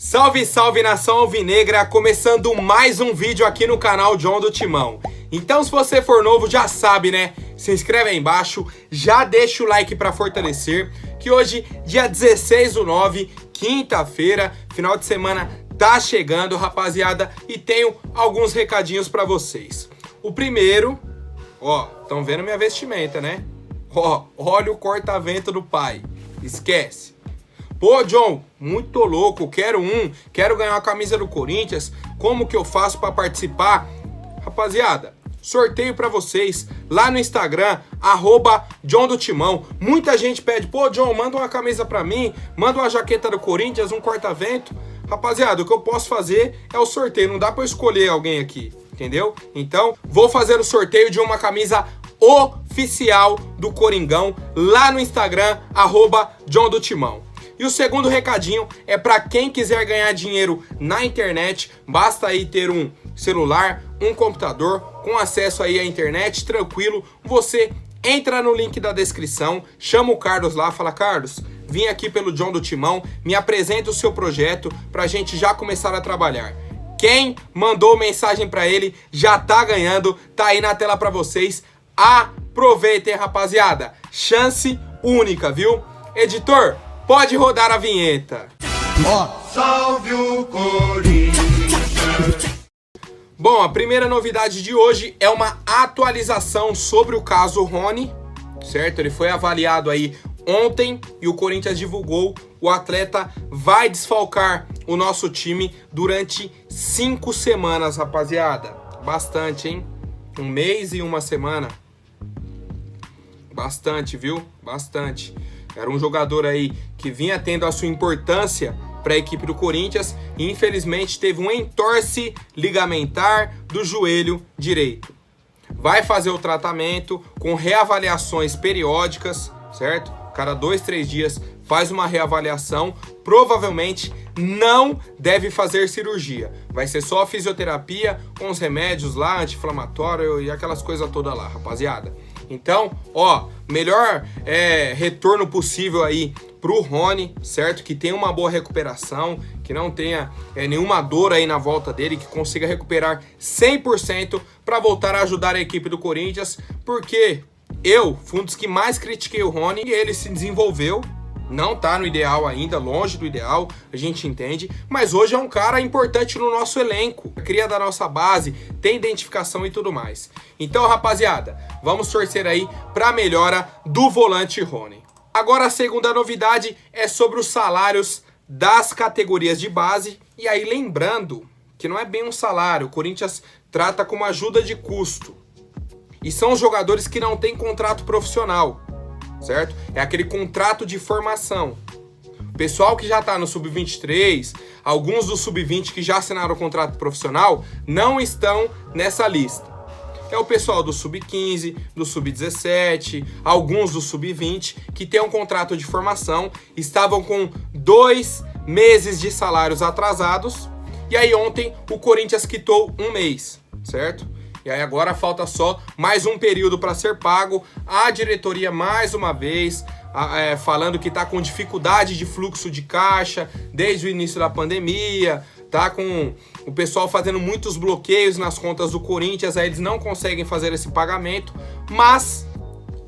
Salve, salve nação alvinegra, começando mais um vídeo aqui no canal John do Timão. Então se você for novo já sabe, né? Se inscreve aí embaixo, já deixa o like pra fortalecer, que hoje, dia 16/9, quinta-feira, final de semana tá chegando, rapaziada, e tenho alguns recadinhos pra vocês. O primeiro, ó, estão vendo minha vestimenta, né? Ó, olha o corta-vento do pai, esquece. Pô, John, muito louco, quero ganhar uma camisa do Corinthians, como que eu faço pra participar? Rapaziada, sorteio pra vocês lá no Instagram, @JohnDoTimão. Muita gente pede, pô, John, manda uma camisa pra mim, manda uma jaqueta do Corinthians, um corta-vento. Rapaziada, o que eu posso fazer é o sorteio, não dá pra eu escolher alguém aqui, entendeu? Então, vou fazer o sorteio de uma camisa oficial do Coringão lá no Instagram, @JohnDoTimão. E o segundo recadinho é para quem quiser ganhar dinheiro na internet, basta aí ter um celular, um computador com acesso aí à internet, tranquilo. Você entra no link da descrição, chama o Carlos lá, fala: Carlos, vim aqui pelo John do Timão, me apresenta o seu projeto pra gente já começar a trabalhar. Quem mandou mensagem para ele já tá ganhando, tá aí na tela para vocês. Aproveitem, rapaziada, chance única, viu? Editor, pode rodar a vinheta. Salve o Corinthians! Bom, a primeira novidade de hoje é uma atualização sobre o caso Rony, certo? Ele foi avaliado aí ontem e o Corinthians divulgou. O atleta vai desfalcar o nosso time durante 5 semanas, rapaziada. Bastante, hein? 1 mês e 1 semana. Bastante, viu? Bastante. Era um jogador aí que vinha tendo a sua importância para a equipe do Corinthians e infelizmente teve um entorse ligamentar do joelho direito. Vai fazer o tratamento com reavaliações periódicas, certo? Cada 2, 3 dias faz uma reavaliação. Provavelmente não deve fazer cirurgia. Vai ser só fisioterapia com os remédios lá, anti-inflamatório e aquelas coisas todas lá, rapaziada. Então, ó, melhor retorno possível aí pro Rony, certo? Que tenha uma boa recuperação, que não tenha nenhuma dor aí na volta dele, que consiga recuperar 100% para voltar a ajudar a equipe do Corinthians, porque eu fui um dos que mais critiquei o Rony e ele se desenvolveu. Não tá no ideal ainda, longe do ideal, a gente entende, mas hoje é um cara importante no nosso elenco, cria da nossa base, tem identificação e tudo mais. Então, rapaziada, vamos torcer aí pra melhora do volante Rony. Agora a segunda novidade é sobre os salários das categorias de base, e aí lembrando que não é bem um salário, o Corinthians trata como ajuda de custo. E são os jogadores que não têm contrato profissional, certo? É aquele contrato de formação. O pessoal que já tá no Sub-23, alguns do Sub-20 que já assinaram o contrato profissional, não estão nessa lista. É o pessoal do Sub-15, do Sub-17, alguns do Sub-20, que tem um contrato de formação, estavam com 2 meses de salários atrasados, e aí ontem o Corinthians quitou 1 mês, certo? E aí agora falta só mais um período para ser pago. A diretoria, mais uma vez, falando que está com dificuldade de fluxo de caixa desde o início da pandemia, tá com o pessoal fazendo muitos bloqueios nas contas do Corinthians, aí eles não conseguem fazer esse pagamento, mas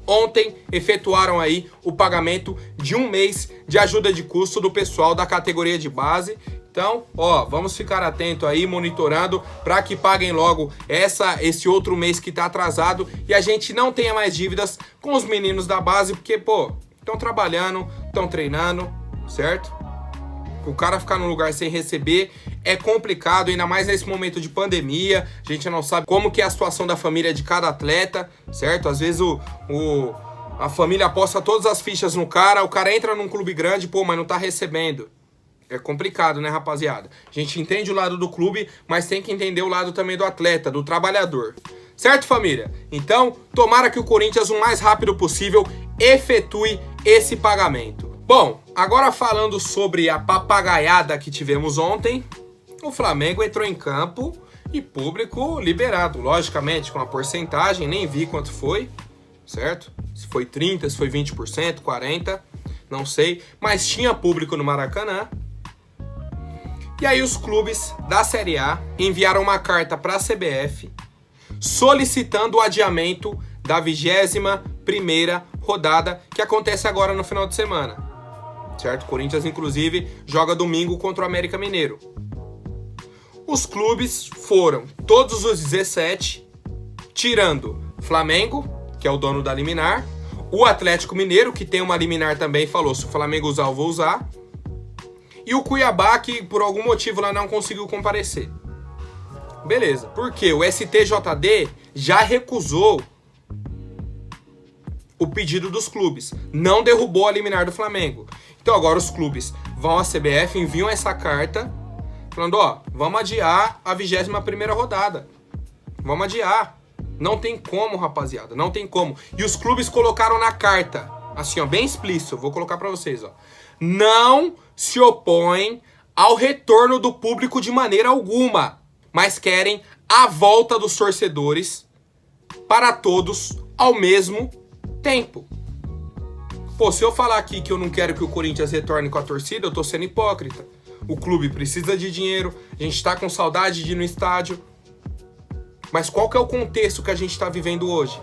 ontem efetuaram aí o pagamento de 1 mês de ajuda de custo do pessoal da categoria de base. Então, ó, vamos ficar atento aí, monitorando, para que paguem logo esse outro mês que tá atrasado e a gente não tenha mais dívidas com os meninos da base, porque, pô, estão trabalhando, estão treinando, certo? O cara ficar num lugar sem receber é complicado, ainda mais nesse momento de pandemia. A gente não sabe como que é a situação da família de cada atleta, certo? Às vezes a família aposta todas as fichas no cara, o cara entra num clube grande, pô, mas não tá recebendo. É complicado, né, rapaziada? A gente entende o lado do clube, mas tem que entender o lado também do atleta, do trabalhador. Certo, família? Então, tomara que o Corinthians, o mais rápido possível, efetue esse pagamento. Bom, agora falando sobre a papagaiada que tivemos ontem, o Flamengo entrou em campo e público liberado. Logicamente, com a porcentagem, nem vi quanto foi, certo? Se foi 30%, se foi 20%, 40%, não sei. Mas tinha público no Maracanã. E aí os clubes da Série A enviaram uma carta para a CBF solicitando o adiamento da 21ª rodada que acontece agora no final de semana. Certo? O Corinthians, inclusive, joga domingo contra o América Mineiro. Os clubes foram todos os 17, tirando Flamengo, que é o dono da liminar, o Atlético Mineiro, que tem uma liminar também, falou, se o Flamengo usar, eu vou usar, e o Cuiabá, que por algum motivo lá não conseguiu comparecer. Beleza, porque o STJD já recusou o pedido dos clubes, não derrubou a liminar do Flamengo. Então agora os clubes vão à CBF, enviam essa carta, falando, vamos adiar a 21ª rodada. Vamos adiar. Não tem como, rapaziada, não tem como. E os clubes colocaram na carta, assim, bem explícito, vou colocar pra vocês, não se opõem ao retorno do público de maneira alguma, mas querem a volta dos torcedores para todos ao mesmo tempo. Pô, se eu falar aqui que eu não quero que o Corinthians retorne com a torcida, eu tô sendo hipócrita. O clube precisa de dinheiro, a gente tá com saudade de ir no estádio. Mas qual que é o contexto que a gente tá vivendo hoje?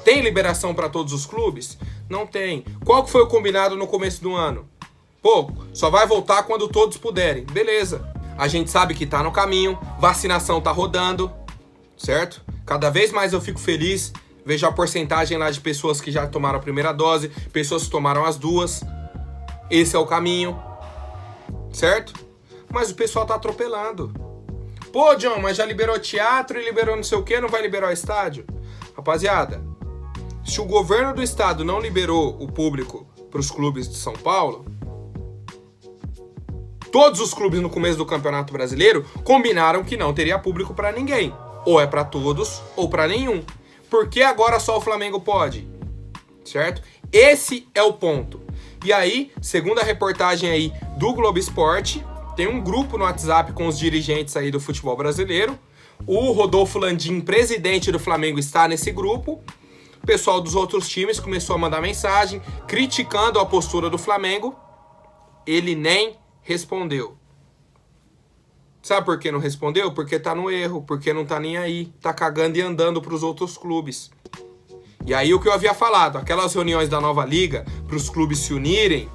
Tem liberação para todos os clubes? Não tem. Qual que foi o combinado no começo do ano? Pô, só vai voltar quando todos puderem. Beleza. A gente sabe que tá no caminho, vacinação tá rodando, certo? Cada vez mais eu fico feliz, vejo a porcentagem lá de pessoas que já tomaram a primeira dose, pessoas que tomaram as duas. Esse é o caminho, certo? Mas o pessoal tá atropelando. Pô, John, mas já liberou teatro e liberou não sei o que, não vai liberar o estádio? Rapaziada, se o governo do estado não liberou o público para os clubes de São Paulo, todos os clubes no começo do Campeonato Brasileiro combinaram que não teria público para ninguém. Ou é para todos ou para nenhum. Por que agora só o Flamengo pode? Certo? Esse é o ponto. E aí, segundo a reportagem aí do Globo Esporte, tem um grupo no WhatsApp com os dirigentes aí do futebol brasileiro. O Rodolfo Landim, presidente do Flamengo, está nesse grupo. O pessoal dos outros times começou a mandar mensagem criticando a postura do Flamengo. Ele nem respondeu. Sabe por que não respondeu? Porque tá no erro, porque não tá nem aí. Tá cagando e andando pros outros clubes. E aí o que eu havia falado, aquelas reuniões da nova liga para os clubes se unirem,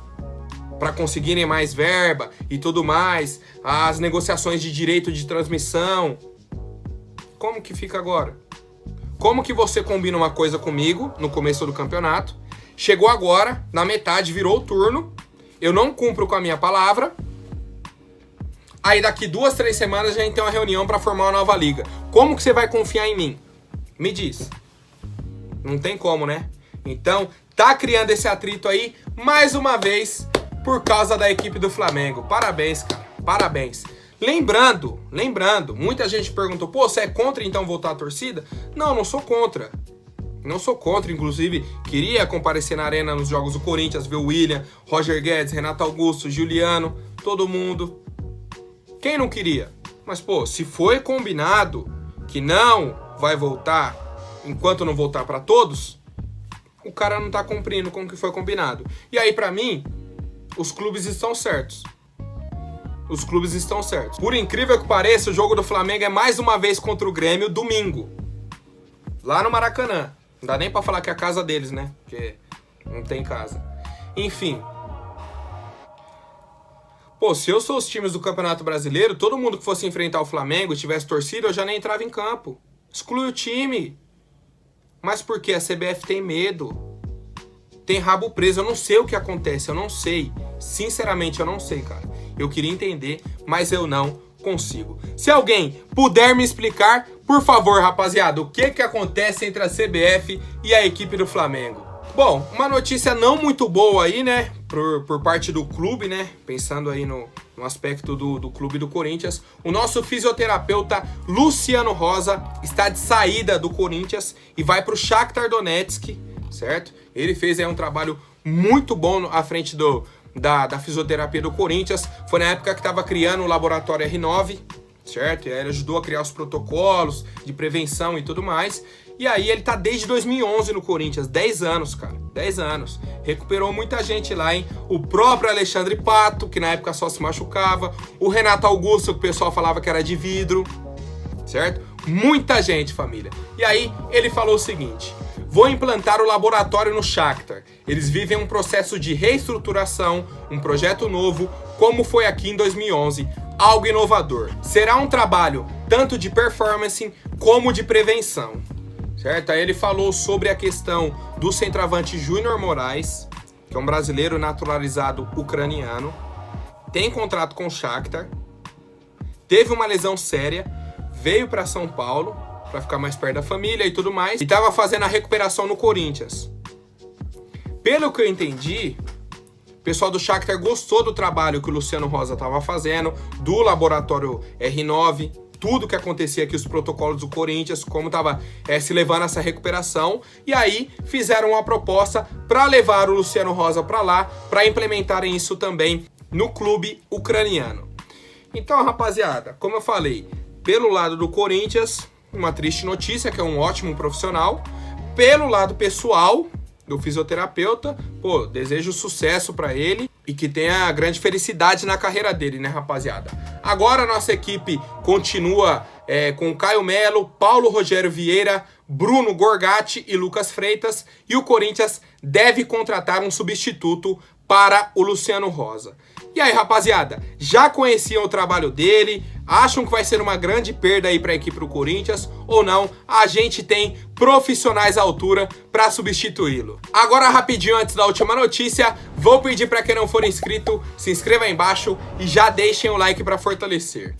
para conseguirem mais verba e tudo mais, as negociações de direito de transmissão. Como que fica agora? Como que você combina uma coisa comigo no começo do campeonato, chegou agora, na metade, virou o turno, eu não cumpro com a minha palavra, aí daqui 2, 3 semanas a gente tem uma reunião para formar uma nova liga. Como que você vai confiar em mim? Me diz. Não tem como, né? Então, tá criando esse atrito aí, mais uma vez, por causa da equipe do Flamengo. Parabéns, cara. Parabéns. Lembrando, muita gente perguntou, pô, você é contra então voltar à torcida? Não, não sou contra. Não sou contra, inclusive, queria comparecer na arena nos jogos do Corinthians, ver o William, Roger Guedes, Renato Augusto, Juliano, todo mundo. Quem não queria? Mas, pô, se foi combinado que não vai voltar enquanto não voltar para todos, o cara não tá cumprindo com o que foi combinado. E aí, pra mim, os clubes estão certos. Os clubes estão certos. Por incrível que pareça, o jogo do Flamengo é mais uma vez contra o Grêmio, domingo. Lá no Maracanã. Não dá nem pra falar que é a casa deles, né? Porque não tem casa. Enfim. Pô, se eu sou os times do Campeonato Brasileiro, todo mundo que fosse enfrentar o Flamengo e tivesse torcida, eu já nem entrava em campo. Exclui o time. Mas por quê? A CBF tem medo. Tem rabo preso. Eu não sei o que acontece. Eu não sei. Sinceramente, eu não sei, cara. Eu queria entender, mas eu não consigo. Se alguém puder me explicar, por favor, rapaziada, o que acontece entre a CBF e a equipe do Flamengo? Bom, uma notícia não muito boa aí, né? Por parte do clube, né? Pensando aí no aspecto do clube do Corinthians. O nosso fisioterapeuta Luciano Rosa está de saída do Corinthians e vai para o Shakhtar Donetsk, certo? Ele fez aí um trabalho muito bom à frente da fisioterapia do Corinthians. Foi na época que estava criando o laboratório R9, certo? E aí ele ajudou a criar os protocolos de prevenção e tudo mais. E aí ele tá desde 2011 no Corinthians, 10 anos, cara, 10 anos. Recuperou muita gente lá, hein? O próprio Alexandre Pato, que na época só se machucava, o Renato Augusto, que o pessoal falava que era de vidro, certo? Muita gente, família. E aí ele falou o seguinte: vou implantar o laboratório no Shakhtar. Eles vivem um processo de reestruturação, um projeto novo, como foi aqui em 2011, algo inovador. Será um trabalho tanto de performance como de prevenção. Certo? Aí ele falou sobre a questão do centroavante Júnior Moraes, que é um brasileiro naturalizado ucraniano, tem contrato com o Shakhtar, teve uma lesão séria, veio para São Paulo para ficar mais perto da família e tudo mais, e estava fazendo a recuperação no Corinthians. Pelo que eu entendi, o pessoal do Shakhtar gostou do trabalho que o Luciano Rosa estava fazendo, do laboratório R9, tudo que acontecia aqui, os protocolos do Corinthians, como estava se levando essa recuperação, e aí fizeram uma proposta para levar o Luciano Rosa para lá, para implementarem isso também no clube ucraniano. Então, rapaziada, como eu falei, pelo lado do Corinthians, uma triste notícia, que é um ótimo profissional. Pelo lado pessoal do fisioterapeuta, pô, desejo sucesso para ele e que tenha grande felicidade na carreira dele, né, rapaziada? Agora a nossa equipe continua com Caio Melo, Paulo Rogério Vieira, Bruno Gorgatti e Lucas Freitas, e o Corinthians deve contratar um substituto para o Luciano Rosa. E aí, rapaziada, já conheciam o trabalho dele? Acham que vai ser uma grande perda aí para a equipe do Corinthians ou não? A gente tem profissionais à altura para substituí-lo. Agora, rapidinho, antes da última notícia, vou pedir para quem não for inscrito, se inscreva aí embaixo e já deixem o like para fortalecer.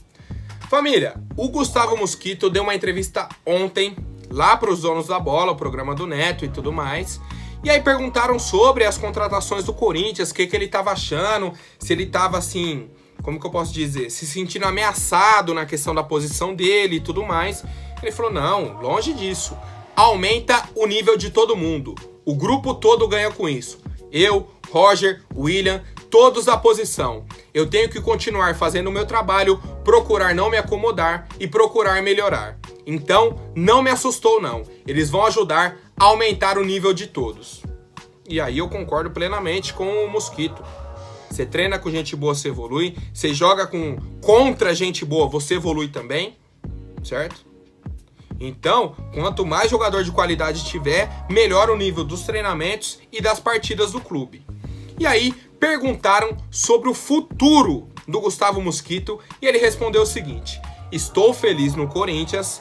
Família, o Gustavo Mosquito deu uma entrevista ontem lá para os donos da bola, o programa do Neto e tudo mais. E aí perguntaram sobre as contratações do Corinthians, o que ele estava achando, se ele estava assim, como que eu posso dizer, se sentindo ameaçado na questão da posição dele e tudo mais. Ele falou, não, longe disso, aumenta o nível de todo mundo, o grupo todo ganha com isso. Eu, Roger, William, todos da posição. Eu tenho que continuar fazendo o meu trabalho, procurar não me acomodar e procurar melhorar. Então, não me assustou não, eles vão ajudar a aumentar o nível de todos. E aí eu concordo plenamente com o Mosquito. Você treina com gente boa, você evolui. Você joga contra gente boa, você evolui também, certo? Então, quanto mais jogador de qualidade tiver, melhor o nível dos treinamentos e das partidas do clube. E aí, perguntaram sobre o futuro do Gustavo Mosquito e ele respondeu o seguinte: estou feliz no Corinthians,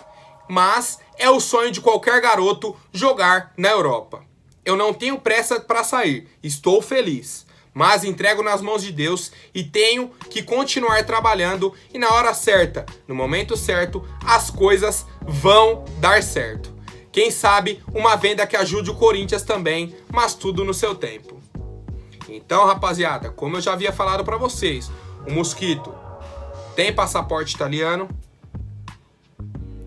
mas é o sonho de qualquer garoto jogar na Europa. Eu não tenho pressa para sair, estou feliz, mas entrego nas mãos de Deus e tenho que continuar trabalhando e na hora certa, no momento certo, as coisas vão dar certo. Quem sabe uma venda que ajude o Corinthians também, mas tudo no seu tempo. Então, rapaziada, como eu já havia falado para vocês, o Mosquito tem passaporte italiano,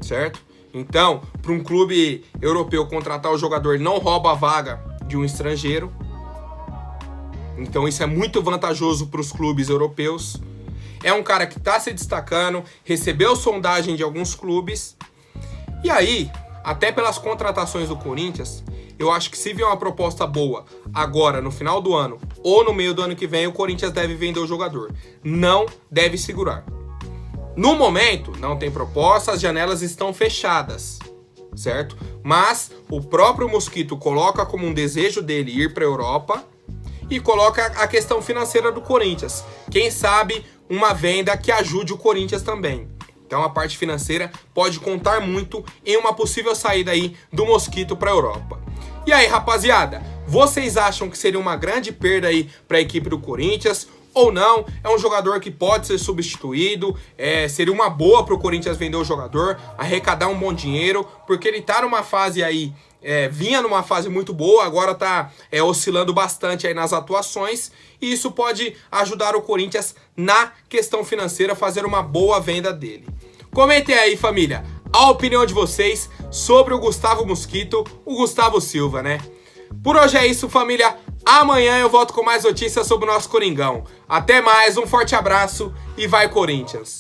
certo? Então, para um clube europeu contratar o jogador não rouba a vaga de um estrangeiro. Então isso é muito vantajoso para os clubes europeus. É um cara que está se destacando, recebeu sondagem de alguns clubes. E aí, até pelas contratações do Corinthians, eu acho que se vier uma proposta boa agora, no final do ano, ou no meio do ano que vem, o Corinthians deve vender o jogador. Não deve segurar. No momento, não tem proposta, as janelas estão fechadas, certo? Mas o próprio Mosquito coloca como um desejo dele ir para a Europa e coloca a questão financeira do Corinthians. Quem sabe uma venda que ajude o Corinthians também. Então a parte financeira pode contar muito em uma possível saída aí do Mosquito para a Europa. E aí, rapaziada, vocês acham que seria uma grande perda aí para a equipe do Corinthians? Ou não, é um jogador que pode ser substituído, seria uma boa para o Corinthians vender o jogador, arrecadar um bom dinheiro, porque ele tá numa fase aí, vinha numa fase muito boa, agora tá oscilando bastante aí nas atuações, e isso pode ajudar o Corinthians na questão financeira, fazer uma boa venda dele. Comentem aí, família, a opinião de vocês sobre o Gustavo Mosquito, o Gustavo Silva, né? Por hoje é isso, família. Amanhã eu volto com mais notícias sobre o nosso Coringão. Até mais, um forte abraço e vai Corinthians!